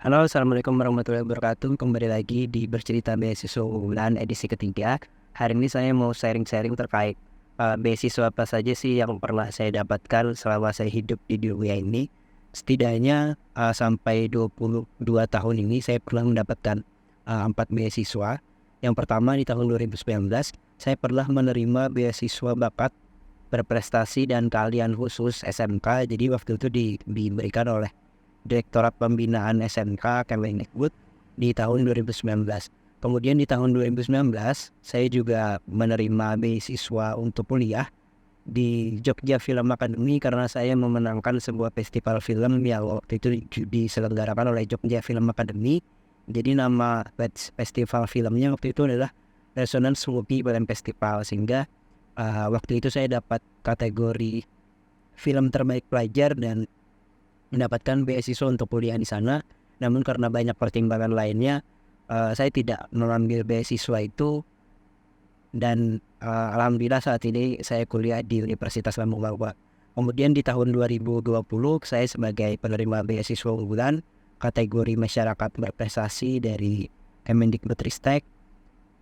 Halo, assalamualaikum warahmatullahi wabarakatuh. Kembali lagi di Bercerita Beasiswa Unggulan edisi ketiga. Hari ini saya mau sharing-sharing terkait beasiswa apa saja sih yang pernah saya dapatkan selama saya hidup di dunia ini. Setidaknya sampai 22 tahun ini saya pernah mendapatkan 4 beasiswa. Yang pertama di tahun 2019, saya pernah menerima beasiswa bakat berprestasi dan keahlian khusus SMK. Jadi waktu itu diberikan oleh Direktorat Pembinaan SMK Kemendikbud di tahun 2019. Kemudian di tahun 2019 saya juga menerima beasiswa untuk kuliah di Jogja Film Academy karena saya memenangkan sebuah festival film yang waktu itu diselenggarakan oleh Jogja Film Academy. Jadi nama festival filmnya waktu itu adalah Resonance Movie Film Festival, sehingga waktu itu saya dapat kategori film terbaik pelajar dan mendapatkan beasiswa untuk kuliah di sana. Namun karena banyak pertimbangan lainnya, saya tidak mengambil beasiswa itu, dan alhamdulillah saat ini saya kuliah di Universitas Lambung Bawa. Kemudian di tahun 2020 saya sebagai penerima beasiswa unggulan kategori masyarakat berprestasi dari Kemendikbudristek.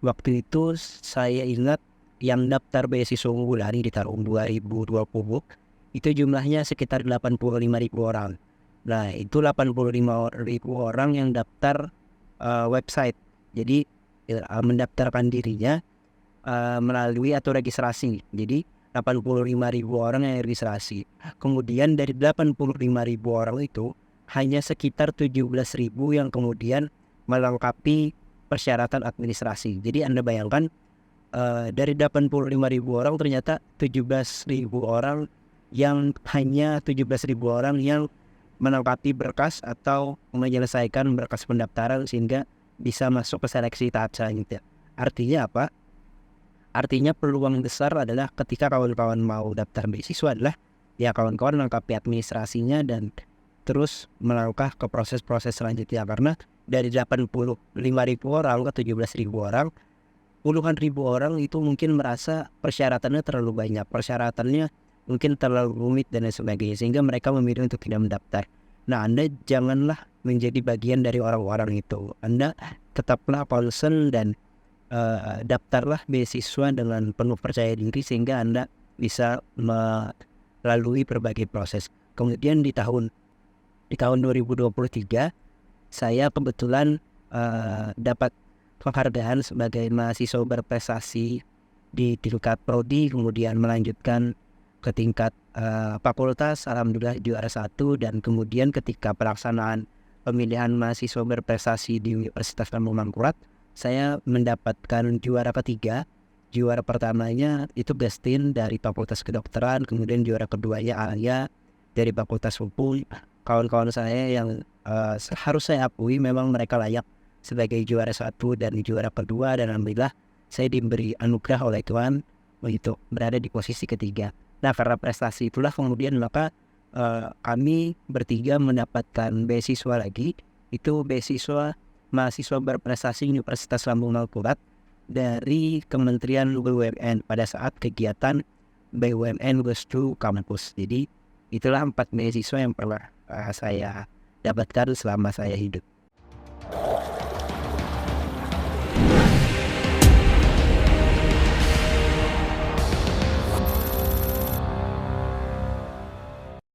Waktu itu saya ingat yang daftar beasiswa unggulan di tahun 2020 itu jumlahnya sekitar 85.000 orang. Nah, itu 85.000 orang yang daftar website. Jadi mendaftarkan dirinya melalui atau registrasi. Jadi 85.000 orang yang registrasi. Kemudian dari 85.000 orang itu hanya sekitar 17.000 yang kemudian melengkapi persyaratan administrasi. Jadi Anda bayangkan, dari 85.000 orang ternyata 17.000 orang yang hanya 17.000 orang yang melengkapi berkas atau menyelesaikan berkas pendaftaran sehingga bisa masuk ke seleksi tahap selanjutnya. Artinya apa? Artinya peluang besar adalah ketika kawan-kawan mau daftar beasiswa adalah ya kawan-kawan melengkapi administrasinya dan terus melangkah ke proses-proses selanjutnya. Karena dari 85.000 orang ke 17.000 orang, puluhan ribu orang itu mungkin merasa persyaratannya terlalu banyak, persyaratannya mungkin terlalu rumit dan lain sebagainya, sehingga mereka memilih untuk tidak mendaftar. Nah, Anda janganlah menjadi bagian dari orang-orang itu. Anda tetaplah concern dan daftarlah beasiswa dengan penuh percaya diri sehingga Anda bisa melalui berbagai proses. Kemudian di tahun 2023 saya kebetulan dapat penghargaan sebagai mahasiswa berprestasi di tingkat prodi, kemudian melanjutkan ke tingkat fakultas, alhamdulillah juara 1, dan kemudian ketika pelaksanaan pemilihan mahasiswa berprestasi di Universitas Lambung Mangkurat, saya mendapatkan juara ketiga. Juara pertamanya itu Destin dari Fakultas Kedokteran, kemudian juara keduanya Alia dari Fakultas Hukum. Kawan-kawan saya yang harus saya akui memang mereka layak sebagai juara 1 dan juara kedua, dan alhamdulillah saya diberi anugerah oleh Tuhan untuk berada di posisi ketiga. Nah, karena prestasi itulah kemudian maka kami bertiga mendapatkan beasiswa lagi, itu beasiswa mahasiswa berprestasi Universitas Lambung Mangkurat dari Kementerian BUMN pada saat kegiatan BUMN Goes to Kampus. Jadi itulah 4 beasiswa yang pernah saya dapatkan selama saya hidup.